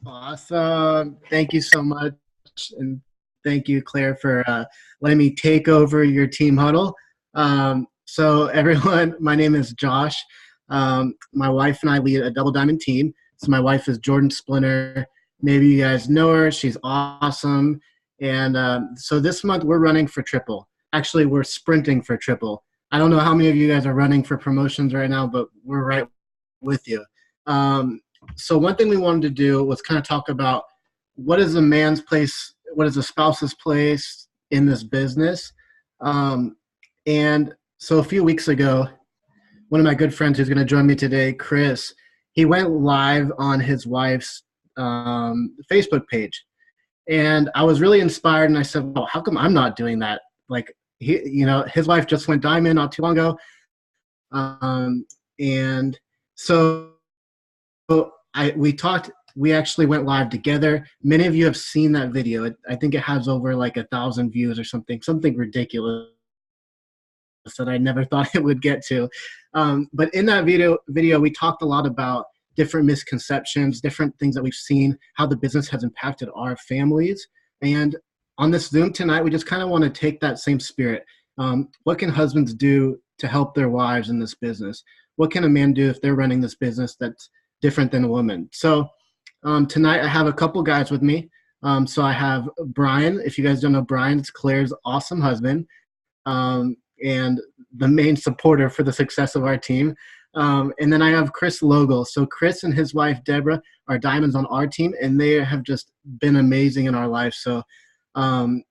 Awesome. Thank you so much. And thank you, Claire, for letting me take over your team huddle. So, everyone, my name is Josh. My wife and I lead a double diamond team. So, my wife is Jordan Splinter. Maybe you guys know her. She's awesome. And so, this month we're running for triple. Actually, we're sprinting for triple. I don't know how many of you guys are running for promotions right now, but we're right with you. So one thing we wanted to do was kind of talk about what is a man's place, what is a spouse's place in this business. Um, and so a few weeks ago, one of my good friends who's going to join me today, Chris, he went live on his wife's Facebook page. And I was really inspired, and I said, well, how come I'm not doing that? Like, his wife just went diamond not too long ago. And so we talked. We actually went live together. Many of you have seen that video. I think it has over like 1,000 views or something ridiculous that I never thought it would get to. But in that video, we talked a lot about different misconceptions, different things that we've seen, how the business has impacted our families. And on this Zoom tonight, we just kind of want to take that same spirit. What can husbands do to help their wives in this business? What can a man do if they're running this business that's different than a woman? So tonight I have a couple guys with me. So I have Brian. If you guys don't know Brian, it's Claire's awesome husband. And the main supporter for the success of our team. And then I have Chris Logel. So Chris and his wife, Deborah, are diamonds on our team, and they have just been amazing in our life. So I'm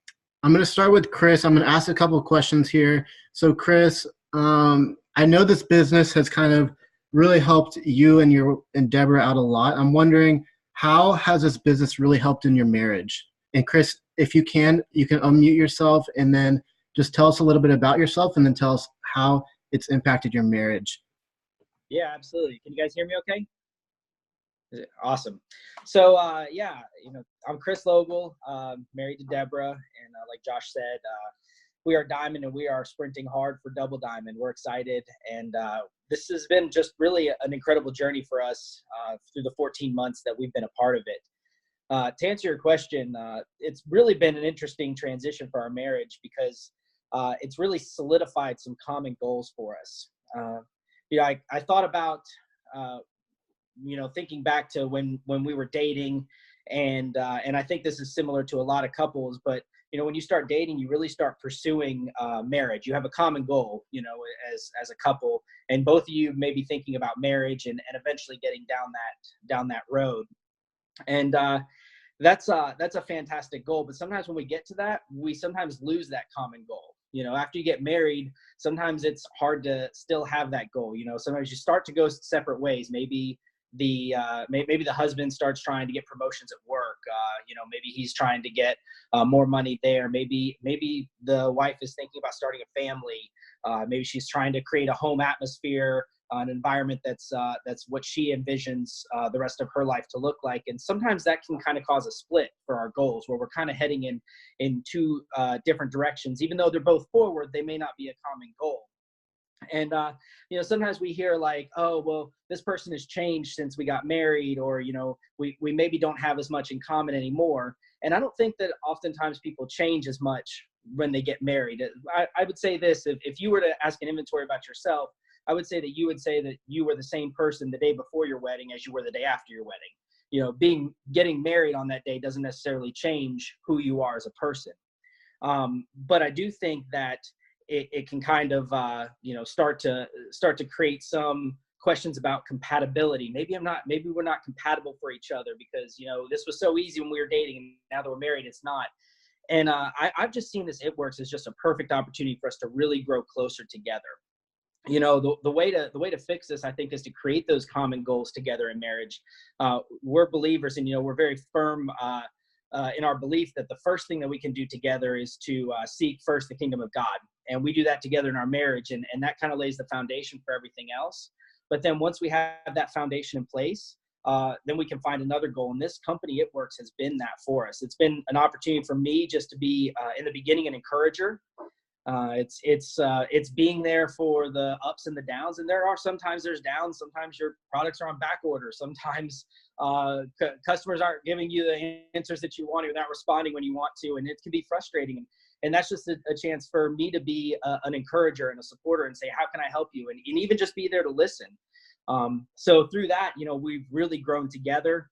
going to start with Chris. I'm going to ask a couple of questions here. So Chris, I know this business has kind of really helped you and Deborah out a lot. I'm wondering, how has this business really helped in your marriage? And Chris, if you can unmute yourself and then just tell us a little bit about yourself, and then tell us how it's impacted your marriage. Yeah, absolutely. Can you guys hear me okay? Awesome. So, I'm Chris Logel, married to Deborah, and like Josh said, we are diamond and we are sprinting hard for double diamond. We're excited, and this has been just really an incredible journey for us through the 14 months that we've been a part of it. To answer your question, it's really been an interesting transition for our marriage because it's really solidified some common goals for us. I thought about, thinking back to when we were dating, and I think this is similar to a lot of couples, but when you start dating, you really start pursuing marriage. You have a common goal, as a couple, and both of you may be thinking about marriage and eventually getting down that road. And that's a fantastic goal. But sometimes when we get to that, we sometimes lose that common goal. After you get married, sometimes it's hard to still have that goal. Sometimes you start to go separate ways. Maybe the husband starts trying to get promotions at work. Maybe he's trying to get more money there. Maybe the wife is thinking about starting a family. Maybe she's trying to create a home atmosphere, an environment that's what she envisions the rest of her life to look like. And sometimes that can kind of cause a split for our goals, where we're kind of heading in two different directions. Even though they're both forward, they may not be a common goal. And sometimes we hear like, oh, well, this person has changed since we got married, or we maybe don't have as much in common anymore. And I don't think that oftentimes people change as much when they get married. I would say this: if you were to ask an inventory about yourself, I would say that you would say that you were the same person the day before your wedding as you were the day after your wedding. Getting married on that day doesn't necessarily change who you are as a person. But I do think that it can kind of start to create some questions about compatibility. Maybe we're not compatible for each other because this was so easy when we were dating, and now that we're married, it's not. And I've just seen this It Works as just a perfect opportunity for us to really grow closer together. The way to fix this, I think, is to create those common goals together in marriage. We're believers, and we're very firm in our belief that the first thing that we can do together is to seek first the kingdom of God. And we do that together in our marriage, and that kind of lays the foundation for everything else. But then once we have that foundation in place, then we can find another goal. And this company, It Works, has been that for us. It's been an opportunity for me just to be, in the beginning, an encourager. It's being there for the ups and the downs, and sometimes there's downs. Sometimes your products are on back order. Sometimes customers aren't giving you the answers that you want, or not responding when you want to, and it can be frustrating. And that's just a chance for me to be an encourager and a supporter and say, how can I help you? And even just be there to listen. So through that, we've really grown together.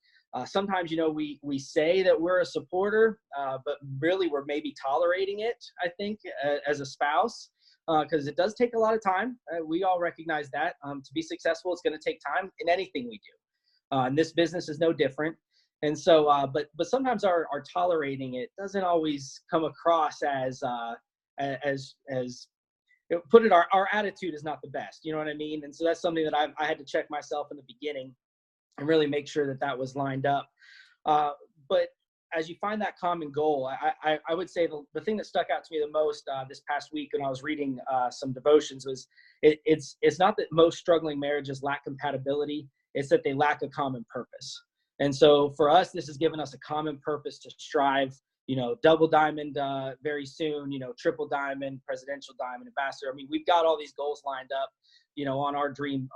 Sometimes, we say that we're a supporter, but really we're maybe tolerating it, I think, as a spouse, because it does take a lot of time. We all recognize that. To be successful, it's going to take time in anything we do. And this business is no different. And so, but sometimes our tolerating it doesn't always come across as put it, our attitude is not the best, you know what I mean? And so that's something that I had to check myself in the beginning and really make sure that was lined up. But as you find that common goal, I would say the thing that stuck out to me the most this past week when I was reading some devotions was it's not that most struggling marriages lack compatibility, it's that they lack a common purpose. And so for us, this has given us a common purpose to strive, double diamond very soon, triple diamond, presidential diamond, ambassador. I mean, we've got all these goals lined up, on our dream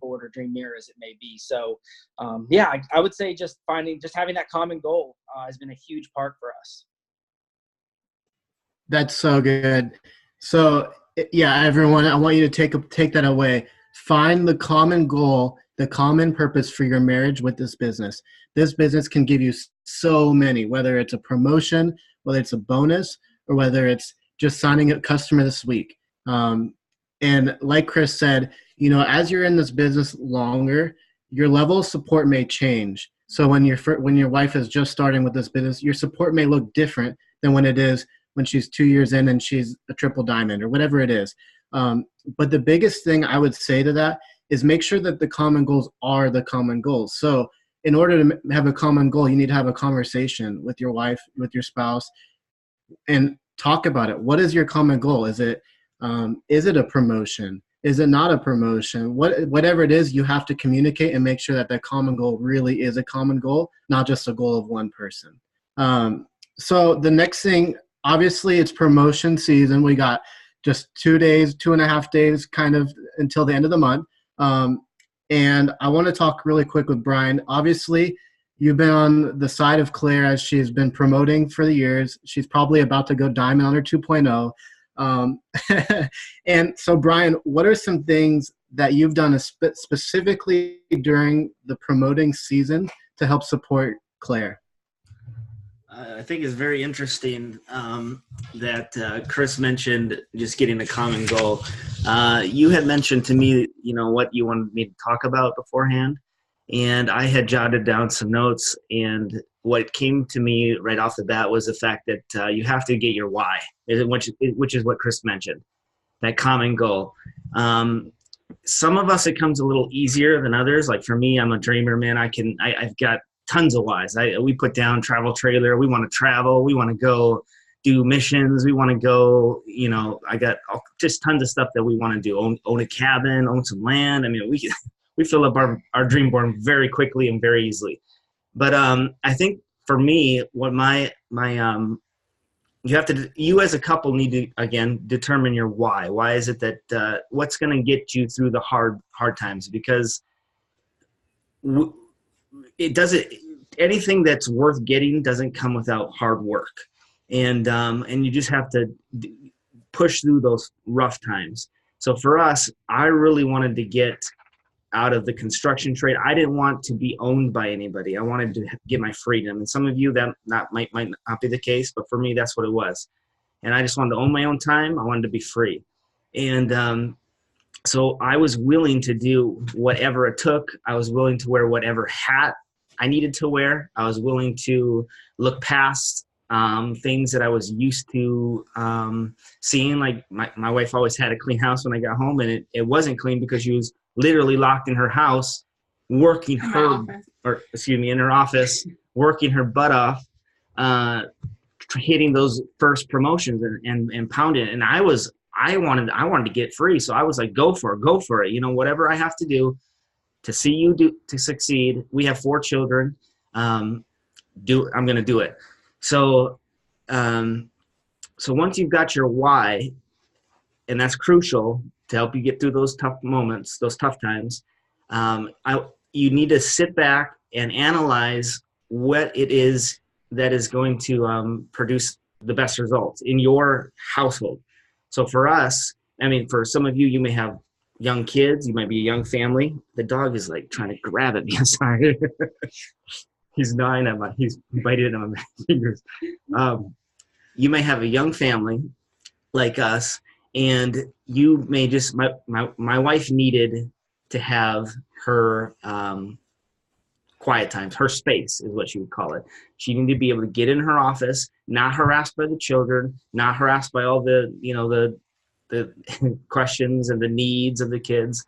board or dream mirror, as it may be. So I would say just having that common goal has been a huge part for us. That's so good. So yeah, everyone, I want you to take that away. Find the common goal, the common purpose for your marriage with this business. This business can give you so many, whether it's a promotion, whether it's a bonus, or whether it's just signing a customer this week. And like Chris said, as you're in this business longer, your level of support may change. So when your wife is just starting with this business, your support may look different than when it is when she's 2 years in and she's a triple diamond or whatever it is. But the biggest thing I would say to that is make sure that the common goals are the common goals. So in order to have a common goal, you need to have a conversation with your wife, with your spouse, and talk about it. What is your common goal? Is it a promotion? Is it not a promotion? Whatever it is, you have to communicate and make sure that that common goal really is a common goal, not just a goal of one person. So the next thing, obviously, it's promotion season. We got just 2.5 days kind of until the end of the month. And I want to talk really quick with Brian. Obviously, you've been on the side of Claire as she's been promoting for the years. She's probably about to go diamond on her 2.0. And so, Brian, what are some things that you've done specifically during the promoting season to help support Claire? I think it's very interesting that Chris mentioned just getting a common goal. You had mentioned to me, what you wanted me to talk about beforehand, and I had jotted down some notes, and what came to me right off the bat was the fact that you have to get your why, which is what Chris mentioned, that common goal. Some of us, it comes a little easier than others. Like for me, I'm a dreamer, man. I've got tons of whys. We put down travel trailer. We want to travel. We want to go do missions. We want to go, I got just tons of stuff that we want to do. Own a cabin, own some land. I mean, we fill up our dream board very quickly and very easily. But I think for me, what you as a couple need to, again, determine your why. Why is it that what's going to get you through the hard times? Because it doesn't, anything that's worth getting doesn't come without hard work. And you just have to push through those rough times. So for us, I really wanted to get out of the construction trade. I didn't want to be owned by anybody. I wanted to get my freedom. And some of you, that might not be the case, but for me, that's what it was. And I just wanted to own my own time. I wanted to be free. And so I was willing to do whatever it took. I was willing to wear whatever hat I needed to wear. I was willing to look past things that I was used to seeing. Like my wife always had a clean house when I got home, and it wasn't clean because she was literally locked in her house, working in her office, working her butt off, hitting those first promotions and pounding it. And I wanted to get free. So I was like, go for it. Whatever I have to do to see you to succeed. We have 4 children. I'm going to do it. So once you've got your why, and that's crucial to help you get through those tough moments, those tough times. You need to sit back and analyze what it is that is going to produce the best results in your household. So for us, I mean, for some of you, you may have young kids, you might be a young family. The dog is like trying to grab at me. I'm sorry. He's gnawing at he's biting on my fingers. You may have a young family like us, and you may just, my wife needed to have her quiet times, her space is what she would call it. She needed to be able to get in her office, not harassed by the children, not harassed by all the, the questions and the needs of the kids.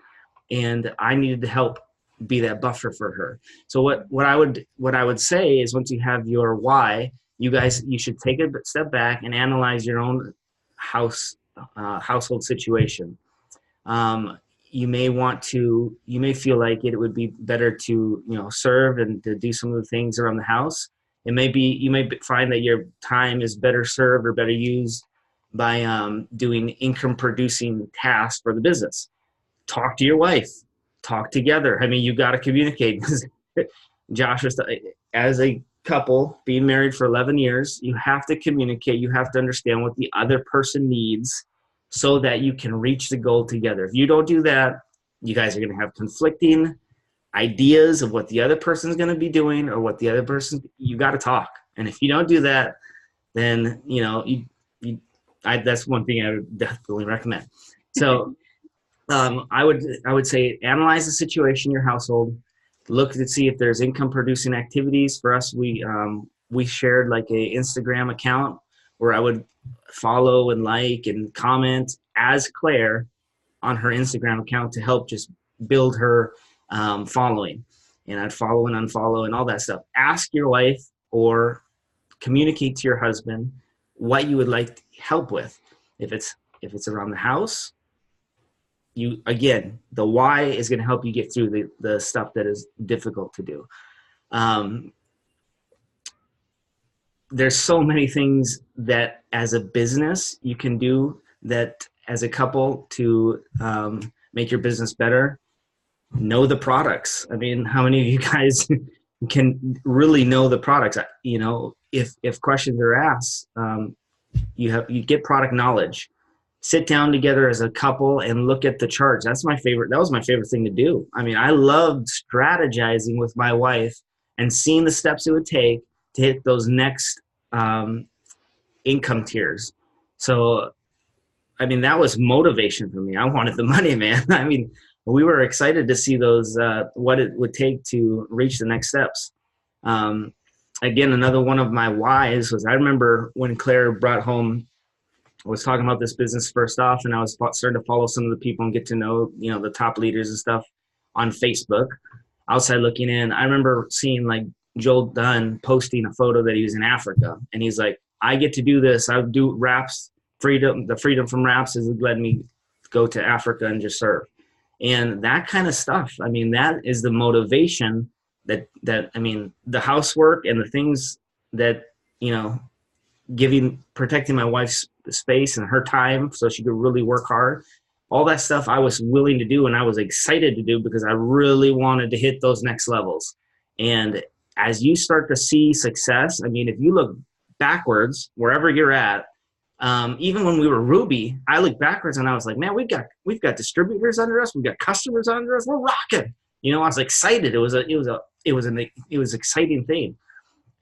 And I needed to help be that buffer for her. So what I would say is, once you have your why, you should take a step back and analyze your own household situation. You may feel like it would be better to, serve and to do some of the things around the house. You may find that your time is better served or better used by doing income producing tasks for the business. Talk to your wife, talk together. I mean, you got to communicate. Josh, as a couple being married for 11 years, you have to communicate. You have to understand what the other person needs so that you can reach the goal together. If you don't do that, you guys are going to have conflicting ideas of what the other person's going to be doing, or what the other person, you got to talk. And if you don't do that, then, that's one thing I would definitely recommend. So I would say analyze the situation in your household, look to see if there's income producing activities. For us, we shared like a Instagram account where I would follow and like and comment as Claire on her Instagram account to help just build her following. And I'd follow and unfollow and all that stuff. Ask your wife or communicate to your husband what you would like help with. If it's around the house, the why is going to help you get through the stuff that is difficult to do. There's so many things that as a business you can do that as a couple to make your business better. Know the products. I mean, how many of you guys can really know the products? If questions are asked, you get product knowledge. Sit down together as a couple and look at the charts. That was my favorite thing to do. I mean, I loved strategizing with my wife and seeing the steps it would take to hit those next income tiers. So, I mean, that was motivation for me. I wanted the money, man. I mean, we were excited to see those, what it would take to reach the next steps. Again, another one of my whys was, I remember when Claire brought home, I was talking about this business first off, and I was starting to follow some of the people and get to know, the top leaders and stuff on Facebook. Outside looking in, I remember seeing like Joel Dunn posting a photo that he was in Africa, and he's like, I get to do this. I do wraps. The freedom from wraps has led me go to Africa and just serve. And that kind of stuff. I mean, that is the motivation that I mean, the housework and the things that, protecting my wife's space and her time so she could really work hard. All that stuff I was willing to do, and I was excited to do because I really wanted to hit those next levels. And as you start to see success, I mean, if you look backwards, wherever you're at, even when we were Ruby, I look backwards and I was like, man, we've got distributors under us, we've got customers under us, we're rocking. I was excited. It was an exciting thing.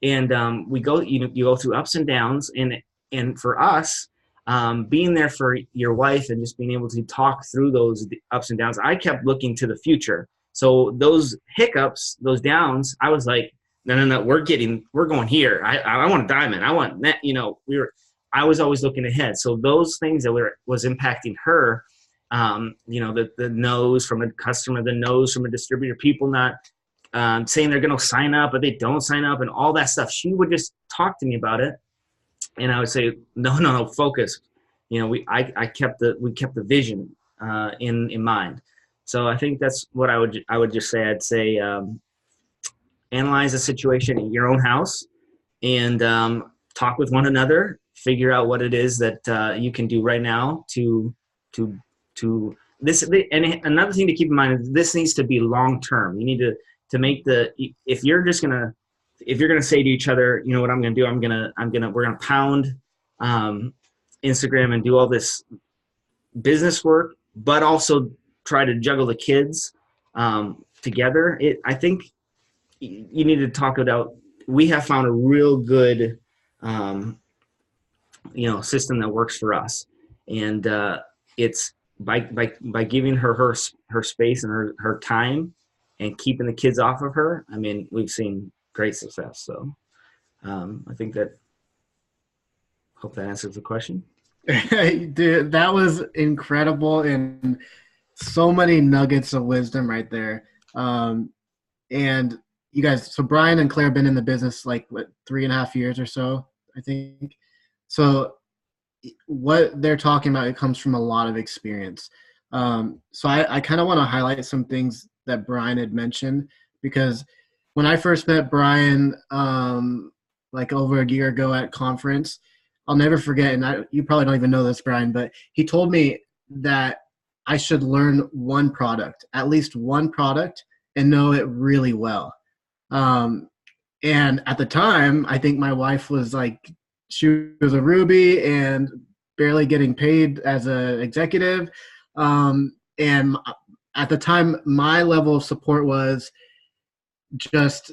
And we go, you go through ups and downs, and for us, being there for your wife and just being able to talk through those ups and downs, I kept looking to the future. So those hiccups, those downs, I was like, no, we're going here. I want a diamond. I want that. I was always looking ahead. So those things that was impacting her, the no's from a customer, the no's from a distributor, people not saying they're going to sign up, but they don't sign up, and all that stuff. She would just talk to me about it, and I would say, no, focus. We kept the vision in mind. So I think that's what I would just say. I'd say analyze the situation in your own house, and talk with one another. Figure out what it is that you can do right now to to this. And another thing to keep in mind is this needs to be long term. You need to make if you're gonna say to each other, you know what I'm gonna do, we're gonna pound Instagram and do all this business work, but also try to juggle the kids together. I think you need to talk about. We have found a real good system that works for us, and it's by giving her space and her time and keeping the kids off of her. I mean, we've seen great success. So I think hope that answers the question. Dude, that was incredible, and so many nuggets of wisdom right there. And you guys, so Brian and Claire have been in the business like 3.5 years or so, I think. So what they're talking about, it comes from a lot of experience. So I kind of want to highlight some things that Brian had mentioned, because when I first met Brian, like over a year ago at conference, I'll never forget, and you probably don't even know this, Brian, but he told me that I should learn one product, at least one product, and know it really well. And at the time, I think my wife was like, she was a Ruby and barely getting paid as an executive. And at the time, my level of support was just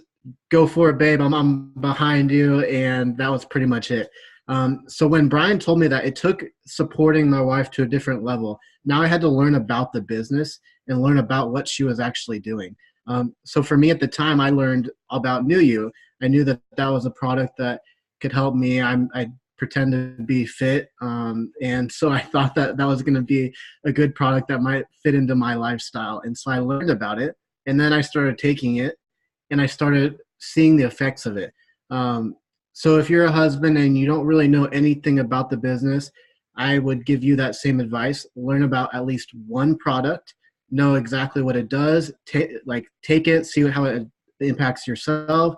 go for it, babe. I'm behind you. And that was pretty much it. So when Brian told me that, it took supporting my wife to a different level. Now I had to learn about the business and learn about what she was actually doing. So for me at the time, I learned about New You. I knew that that was a product that could help me. I pretend to be fit. And so I thought that that was going to be a good product that might fit into my lifestyle. And so I learned about it, and then I started taking it, and I started seeing the effects of it. So if you're a husband and you don't really know anything about the business, I would give you that same advice. Learn about at least one product, know exactly what it does, take it, see how it impacts yourself.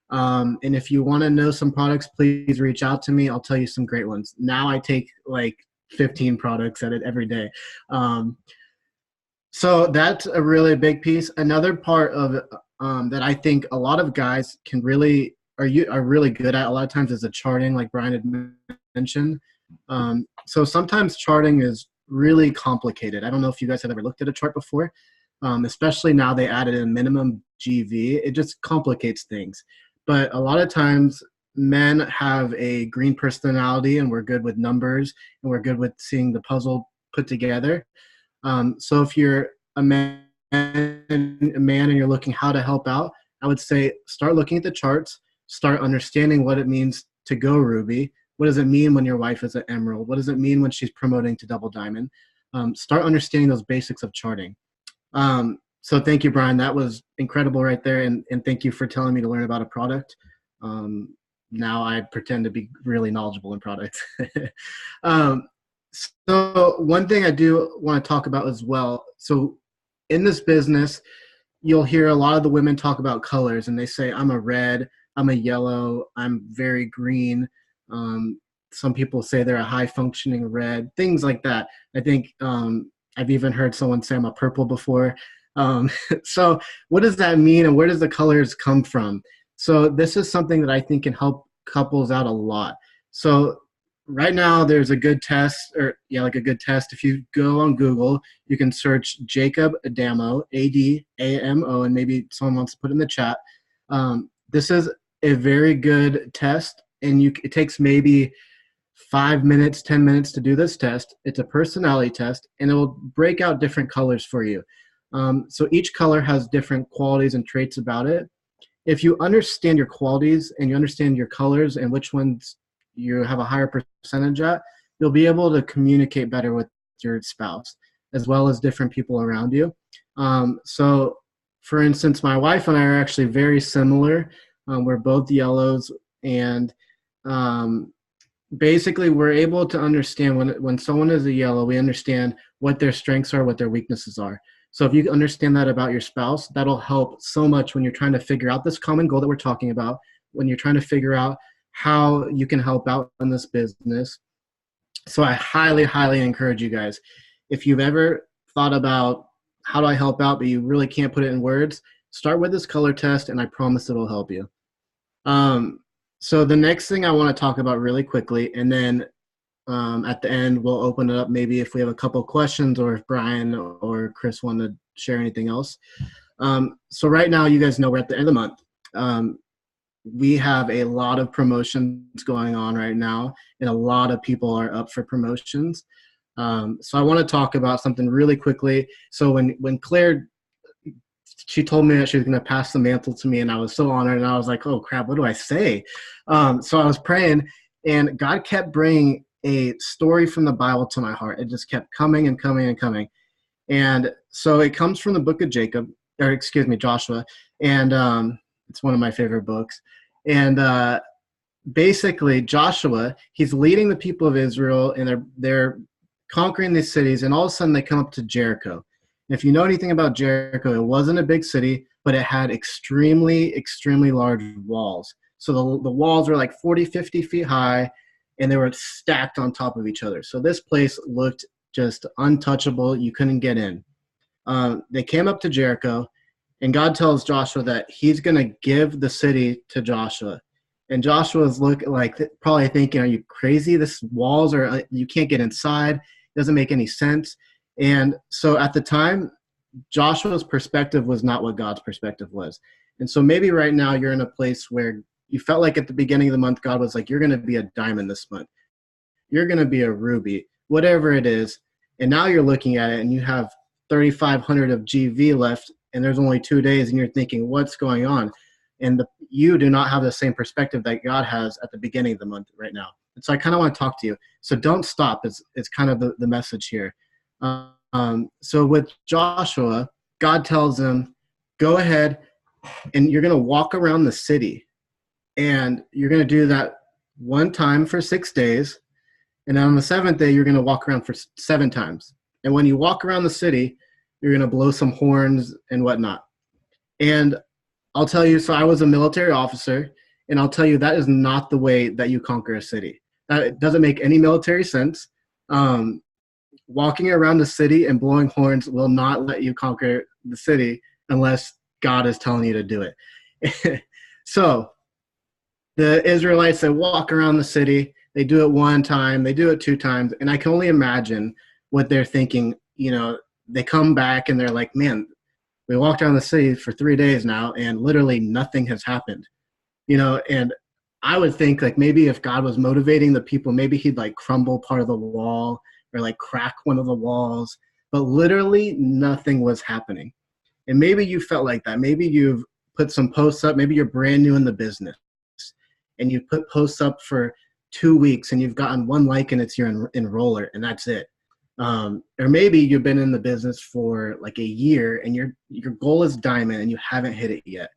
And if you want to know some products, please reach out to me. I'll tell you some great ones. Now I take like 15 products at it every day. So that's a really big piece. Another part of that I think a lot of guys can really are really good at a lot of times is the charting, like Brian had mentioned. So sometimes charting is really complicated. I don't know if you guys have ever looked at a chart before, especially now they added a minimum GV. It just complicates things. But a lot of times men have a green personality, and we're good with numbers, and we're good with seeing the puzzle put together. So if you're a man and you're looking how to help out, I would say start looking at the charts, start understanding what it means to go Ruby. What does it mean when your wife is an Emerald? What does it mean when she's promoting to Double Diamond? Start understanding those basics of charting. So thank you, Brian. That was incredible right there. And thank you for telling me to learn about a product. Now I pretend to be really knowledgeable in products. So one thing I do want to talk about as well. So in this business, you'll hear a lot of the women talk about colors, and they say, I'm a red, I'm a yellow, I'm very green. Some people say they're a high functioning red, things like that. I think I've even heard someone say I'm a purple before. So what does that mean, and where does the colors come from? So this is something that I think can help couples out a lot. So right now there's a good test, like a good test. If you go on Google, you can search Jacob Adamo, Adamo, and maybe someone wants to put in the chat. This is a very good test, and it takes maybe 5 minutes, 10 minutes to do this test. It's a personality test, and it will break out different colors for you. So each color has different qualities and traits about it. If you understand your qualities and you understand your colors and which ones you have a higher percentage at, you'll be able to communicate better with your spouse as well as different people around you. So for instance, my wife and I are actually very similar. We're both yellows, and basically we're able to understand when someone is a yellow, we understand what their strengths are, what their weaknesses are. So if you understand that about your spouse, that'll help so much when you're trying to figure out this common goal that we're talking about, when you're trying to figure out how you can help out in this business. So I highly, highly encourage you guys. if you've ever thought about how do I help out, but you really can't put it in words, start with this color test, and I promise it'll help you. So the next thing I want to talk about really quickly, and then at the end, we'll open it up maybe if we have a couple questions or if Brian or Chris want to share anything else. So right now, you guys know we're at the end of the month. We have a lot of promotions going on right now, and a lot of people are up for promotions. So I want to talk about something really quickly. So when Claire, she told me that she was going to pass the mantle to me, and I was so honored, and I was like, oh crap, what do I say? So I was praying, and God kept bringing a story from the Bible to my heart. It just kept coming and coming and coming. And so it comes from the book of Joshua. And it's one of my favorite books. And basically Joshua, he's leading the people of Israel, and they're conquering these cities. And all of a sudden they come up to Jericho. And if you know anything about Jericho, it wasn't a big city, but it had extremely, extremely large walls. So the walls were like 40, 50 feet high, and they were stacked on top of each other. So this place looked just untouchable. You couldn't get in. They came up to Jericho, and God tells Joshua that he's going to give the city to Joshua. And Joshua's probably thinking, are you crazy? This walls are, you can't get inside. It doesn't make any sense. And so at the time, Joshua's perspective was not what God's perspective was. And so maybe right now you're in a place where you felt like at the beginning of the month, God was like, you're going to be a diamond this month. You're going to be a ruby, whatever it is. And now you're looking at it and you have 3,500 of GV left, and there's only 2 days, and you're thinking, what's going on? And you do not have the same perspective that God has at the beginning of the month right now. And so I kind of want to talk to you. So don't stop. It's kind of the message here. So with Joshua, God tells him, go ahead and you're going to walk around the city. And you're going to do that one time for 6 days. And then on the 7th day, you're going to walk around for 7 times. And when you walk around the city, you're going to blow some horns and whatnot. And I'll tell you, so I was a military officer, and I'll tell you that is not the way that you conquer a city. That doesn't make any military sense. Walking around the city and blowing horns will not let you conquer the city unless God is telling you to do it. So the Israelites, they walk around the city. They do it 1 time. They do it 2 times. And I can only imagine what they're thinking. You know, they come back and they're like, man, we walked around the city for 3 days now, and literally nothing has happened. You know, and I would think like maybe if God was motivating the people, maybe he'd like crumble part of the wall or like crack one of the walls. But literally nothing was happening. And maybe you felt like that. Maybe you've put some posts up. Maybe you're brand new in the business, and you put posts up for 2 weeks and you've gotten 1 like and it's your enroller, and that's it. Or maybe you've been in the business for like a year and your goal is diamond and you haven't hit it yet.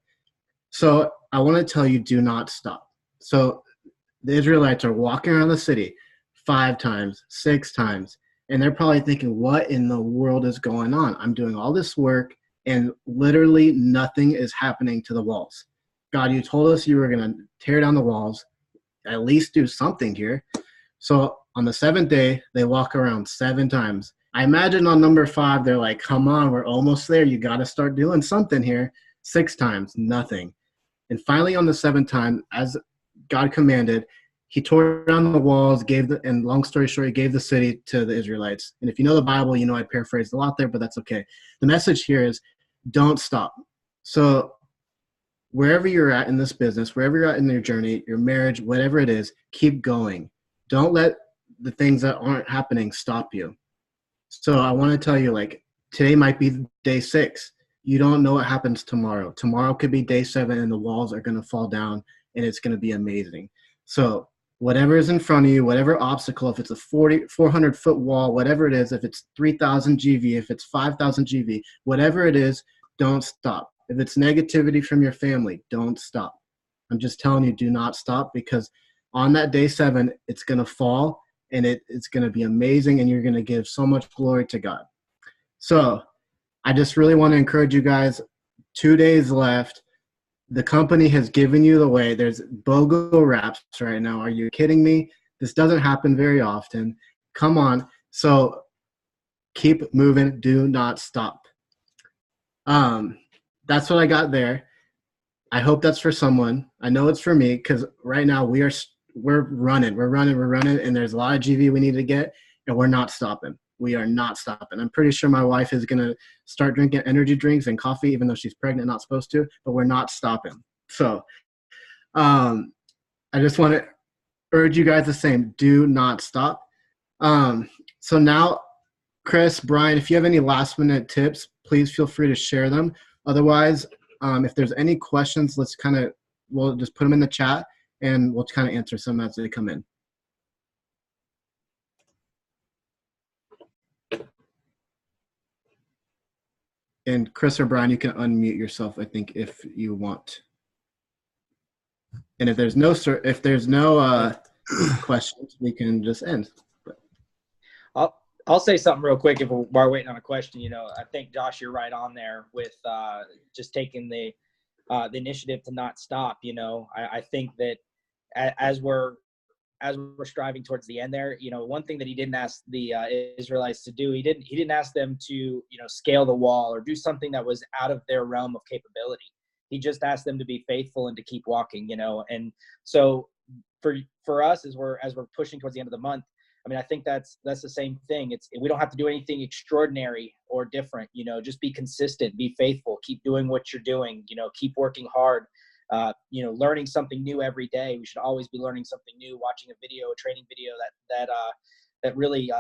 So I want to tell you, do not stop. So the Israelites are walking around the city 5 times, 6 times, and they're probably thinking, what in the world is going on? I'm doing all this work and literally nothing is happening to the walls. God, you told us you were going to tear down the walls, at least do something here. So on the 7th day, they walk around 7 times. I imagine on number 5, they're like, come on, we're almost there. You got to start doing something here. 6 times, nothing. And finally on the 7th time, as God commanded, he tore down the walls, and long story short, he gave the city to the Israelites. And if you know the Bible, you know I paraphrased a lot there, but that's okay. The message here is don't stop. So wherever you're at in this business, wherever you're at in your journey, your marriage, whatever it is, keep going. Don't let the things that aren't happening stop you. So I want to tell you, like, today might be day 6. You don't know what happens tomorrow. Tomorrow could be day 7 and the walls are going to fall down and it's going to be amazing. So whatever is in front of you, whatever obstacle, if it's a 400-foot wall, whatever it is, if it's 3,000 GV, if it's 5,000 GV, whatever it is, don't stop. If it's negativity from your family, don't stop. I'm just telling you, do not stop, because on that day 7, it's going to fall and it's going to be amazing and you're going to give so much glory to God. So I just really want to encourage you guys. 2 days left. The company has given you the way. There's BOGO wraps right now. Are you kidding me? This doesn't happen very often. Come on. So keep moving, do not stop. That's what I got there. I hope that's for someone. I know it's for me, because right now we're running, and there's a lot of GV we need to get, and we're not stopping. We are not stopping. I'm pretty sure my wife is gonna start drinking energy drinks and coffee, even though she's pregnant, not supposed to. But we're not stopping. So, I just want to urge you guys the same. Do not stop. So now, Chris, Brian, if you have any last minute tips, please feel free to share them. Otherwise, if there's any questions, we'll just put them in the chat and we'll kind of answer some as they come in. And Chris or Brian, you can unmute yourself, I think, if you want. And if there's no questions, we can just end. I'll say something real quick while we're waiting on a question. I think, Josh, you're right on there with just taking the initiative to not stop. I think that as we're striving towards the end there, one thing that he didn't ask the Israelites to do, he didn't ask them to, scale the wall or do something that was out of their realm of capability. He just asked them to be faithful and to keep walking, and so for us, as we're pushing towards the end of the month, I mean, I think that's the same thing. We don't have to do anything extraordinary or different, just be consistent, be faithful, keep doing what you're doing, keep working hard, learning something new every day. We should always be learning something new, watching a video, a training video that really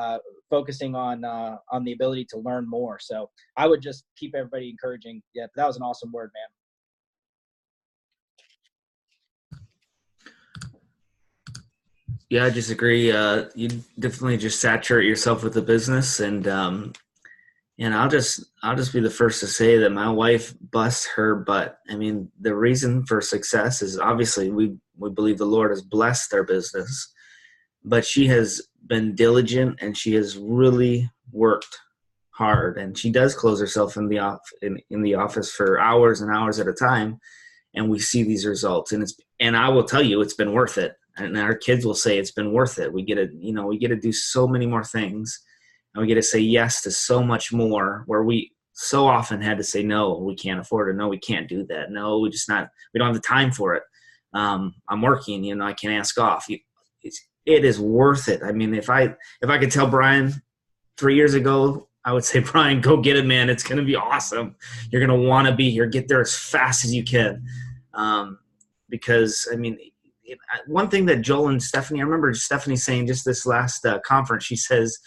focusing on the ability to learn more. So I would just keep everybody encouraging. Yeah, that was an awesome word, man. Yeah, I just agree. You definitely just saturate yourself with the business, and I'll just be the first to say that my wife busts her butt. I mean, the reason for success is obviously we believe the Lord has blessed our business, but she has been diligent and she has really worked hard, and she does close herself in the office for hours and hours at a time, and we see these results, and I will tell you, it's been worth it. And our kids will say it's been worth it. We get to do so many more things, and we get to say yes to so much more, where we so often had to say, no, we can't afford it. No, we can't do that. No, we don't have the time for it. I'm working, I can't ask off. It is worth it. I mean, if I could tell Brian 3 years ago, I would say, Brian, go get it, man. It's going to be awesome. You're going to want to be here. Get there as fast as you can. Because, I mean, one thing that Joel and Stephanie, I remember Stephanie saying just this last conference, she says,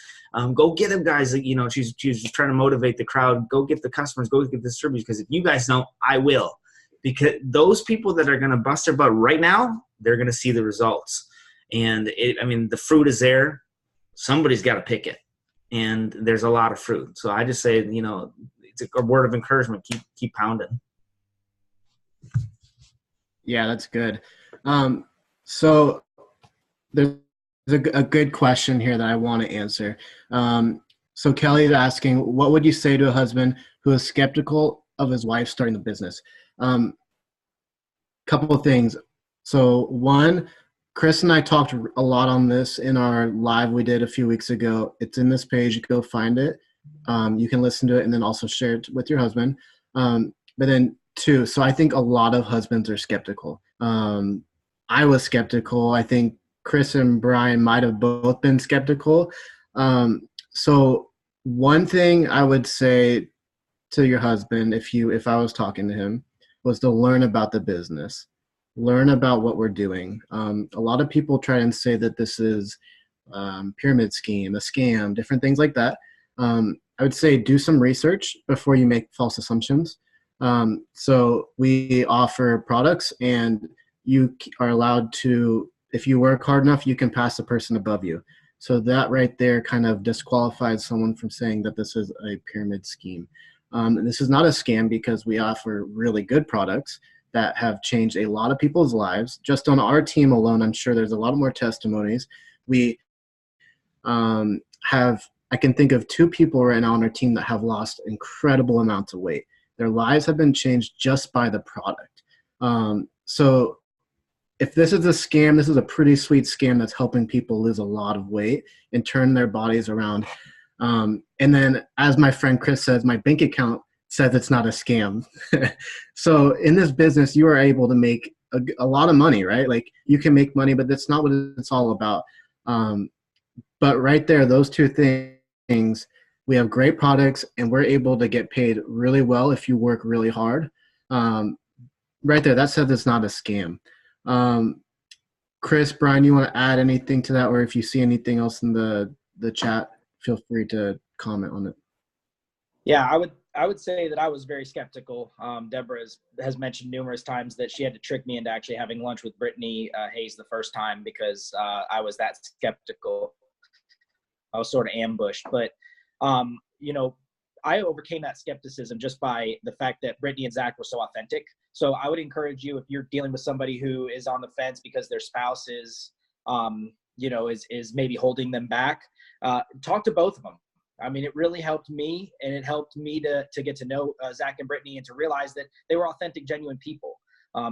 go get them, guys. She's trying to motivate the crowd. Go get the customers. Go get the distributors. Because if you guys don't, I will. Because those people that are going to bust their butt right now, they're going to see the results. And the fruit is there. Somebody's got to pick it. And there's a lot of fruit. So I just say, it's a word of encouragement. Keep pounding. Yeah, that's good. So there's a good question here that I want to answer. So Kelly's asking, what would you say to a husband who is skeptical of his wife starting the business? Couple of things. So one, Chris and I talked a lot on this in our live we did a few weeks ago. It's in this page. Go find it. You can listen to it and then also share it with your husband. But then two, so I think a lot of husbands are skeptical. I was skeptical. I think Chris and Brian might have both been skeptical. So one thing I would say to your husband, if I was talking to him, was to learn about the business, learn about what we're doing. A lot of people try and say that this is pyramid scheme, a scam, different things like that. I would say do some research before you make false assumptions. So we offer products, and you are allowed to, if you work hard enough, you can pass the person above you. So that right there kind of disqualifies someone from saying that this is a pyramid scheme. And this is not a scam, because we offer really good products that have changed a lot of people's lives. Just on our team alone, I'm sure there's a lot more testimonies. We I can think of 2 people right now on our team that have lost incredible amounts of weight. Their lives have been changed just by the product. So if this is a scam, this is a pretty sweet scam that's helping people lose a lot of weight and turn their bodies around. And then, as my friend Chris says, my bank account says it's not a scam. So in this business, you are able to make a lot of money, right? Like you can make money, but that's not what it's all about. But right there, those two things, we have great products and we're able to get paid really well if you work really hard. Um, right there, that says it's not a scam. Chris, Brian, you want to add anything to that, or if you see anything else in the chat, feel free to comment on it. Yeah, I would say that I was very skeptical. Deborah has mentioned numerous times that she had to trick me into actually having lunch with Brittany Hayes the first time because I was that skeptical. I was sort of ambushed, but you know, I overcame that skepticism just by the fact that Brittany and Zach were so authentic. So I would encourage you, if you're dealing with somebody who is on the fence because their spouse is, you know, is maybe holding them back, talk to both of them. I mean, it really helped me, and it helped me to get to know Zach and Brittany and to realize that they were authentic, genuine people.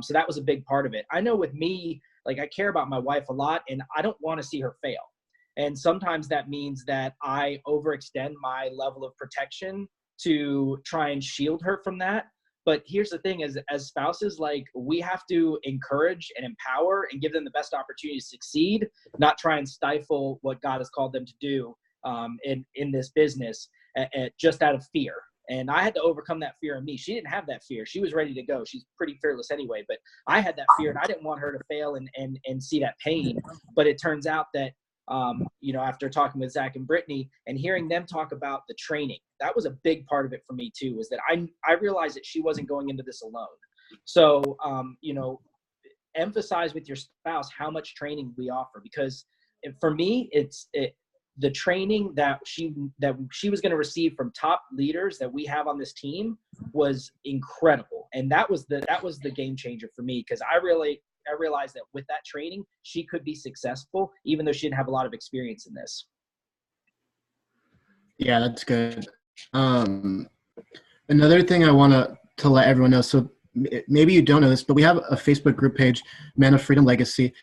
So that was a big part of it. I know with me, like I care about my wife a lot, and I don't want to see her fail. And sometimes that means that I overextend my level of protection to try and shield her from that. But here's the thing, as spouses, like we have to encourage and empower and give them the best opportunity to succeed, not try and stifle what God has called them to do in this business just out of fear. And I had to overcome that fear in me. She didn't have that fear. She was ready to go. She's pretty fearless anyway, but I had that fear and I didn't want her to fail and see that pain. But it turns out that, you know, after talking with Zach and Brittany and hearing them talk about the training, that was a big part of it for me too, was that I realized that she wasn't going into this alone. So, you know, emphasize with your spouse how much training we offer, because for me, the training that she was going to receive from top leaders that we have on this team was incredible. And that was the game changer for me, because I realized that with that training, she could be successful, even though she didn't have a lot of experience in this. Yeah, that's good. Another thing I want to let everyone know, so maybe you don't know this, but we have a Facebook group page, Men of Freedom Legacy.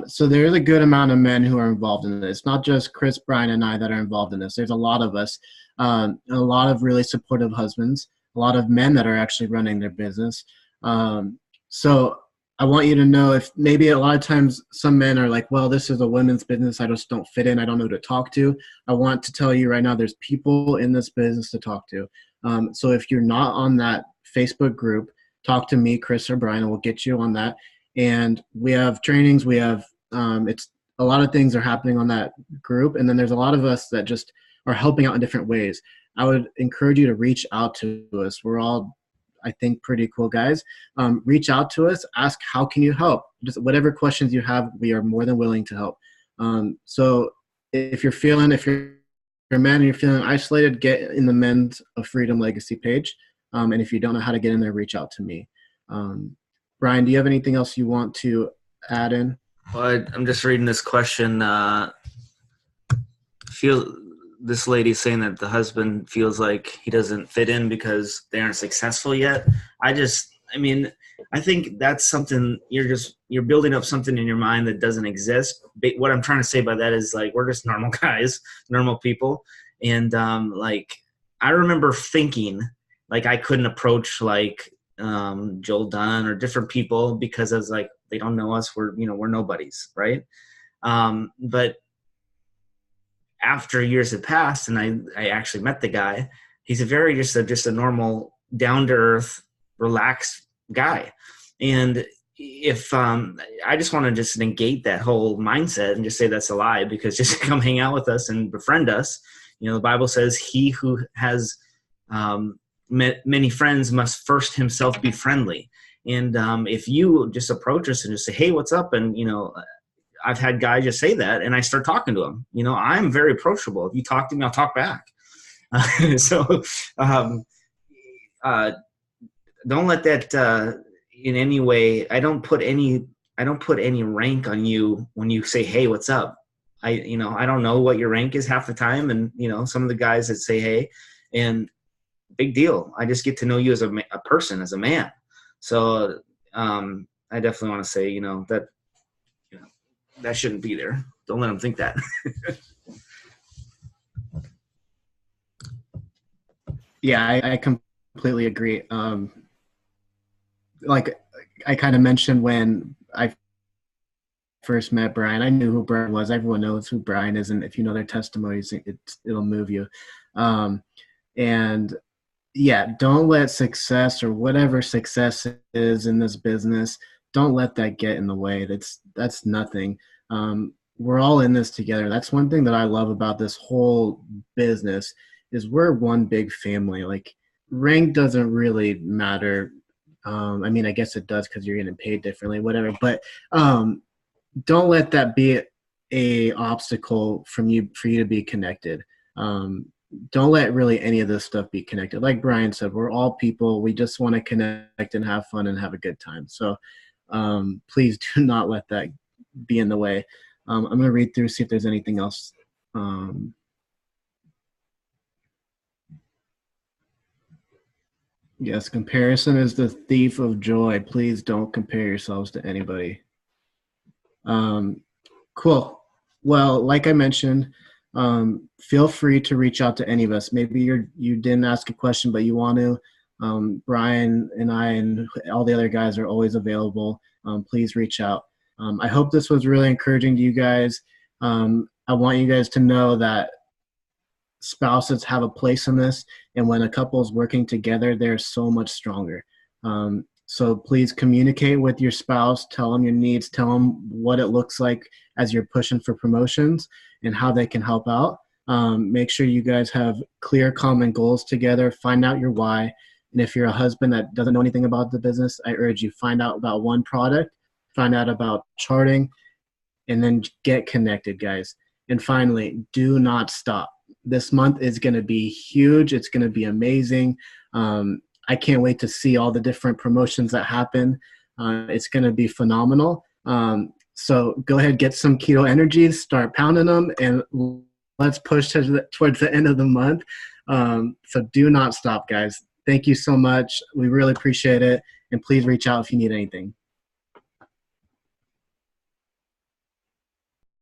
So there's a good amount of men who are involved in this, not just Chris, Brian, and I that are involved in this. There's a lot of us, a lot of really supportive husbands, a lot of men that are actually running their business. So I want you to know, if maybe a lot of times some men are like, well, this is a women's business, I just don't fit in, I don't know who to talk to. I want to tell you right now, there's people in this business to talk to. So if you're not on that Facebook group, talk to me, Chris, or Brian, and we'll get you on that. And we have trainings, we have, it's a lot of things are happening on that group. And then there's a lot of us that just are helping out in different ways. I would encourage you to reach out to us. We're all, I think, pretty cool guys. Reach out to us, ask, how can you help? Just whatever questions you have, we are more than willing to help. So if you're a man and you're feeling isolated, get in the Men's of Freedom Legacy page. And if you don't know how to get in there, reach out to me. Brian, do you have anything else you want to add in? Well, I'm just reading this question. This lady saying that the husband feels like he doesn't fit in because they aren't successful yet. I think that's something you're building up something in your mind that doesn't exist. What I'm trying to say by that is, like, we're just normal guys, normal people. And like, I remember thinking like I couldn't approach like Joel Dunn or different people because I was like, they don't know us. We're nobodies. Right. But after years had passed and I actually met the guy, he's just a normal, down to earth, relaxed guy. And if I just want to just negate that whole mindset and just say that's a lie, because just come hang out with us and befriend us. The Bible says he who has many friends must first himself be friendly. And if you just approach us and just say, hey, what's up? And, I've had guys just say that and I start talking to them. I'm very approachable. If you talk to me, I'll talk back. So don't let that in any way. I don't put any rank on you when you say, hey, what's up? I don't know what your rank is half the time. And, some of the guys that say, hey, and big deal. I just get to know you as a person, as a man. So I definitely want to say, that shouldn't be there. Don't let them think that. Yeah, I completely agree. Like I kind of mentioned when I first met Brian, I knew who Brian was. Everyone knows who Brian is, and if you know their testimonies, it'll move you. Um, and yeah, don't let success or whatever success is in this business, don't let that get in the way. That's nothing. We're all in this together. That's one thing that I love about this whole business is we're one big family. Like rank doesn't really matter. I mean, I guess it does because you're getting paid differently, whatever. But don't let that be a obstacle from you for you to be connected. Don't let really any of this stuff be connected. Like Brian said, we're all people. We just want to connect and have fun and have a good time. So please do not let that be in the way. I'm going to read through, see if there's anything else. Yes, comparison is the thief of joy. Please don't compare yourselves to anybody. Cool. Well, like I mentioned, feel free to reach out to any of us. Maybe you didn't ask a question, but you want to. Brian and I and all the other guys are always available. Please reach out. I hope this was really encouraging to you guys. I want you guys to know that spouses have a place in this, and when a couple is working together, they're so much stronger. So please communicate with your spouse, tell them your needs, tell them what it looks like as you're pushing for promotions and how they can help out. Make sure you guys have clear common goals together, find out your why. And if you're a husband that doesn't know anything about the business, I urge you find out about one product, find out about charting, and then get connected, guys. And finally, do not stop. This month is going to be huge. It's going to be amazing. I can't wait to see all the different promotions that happen. It's going to be phenomenal. So go ahead, get some keto energies, start pounding them, and let's push towards the end of the month. So do not stop, guys. Thank you so much. We really appreciate it. And please reach out if you need anything.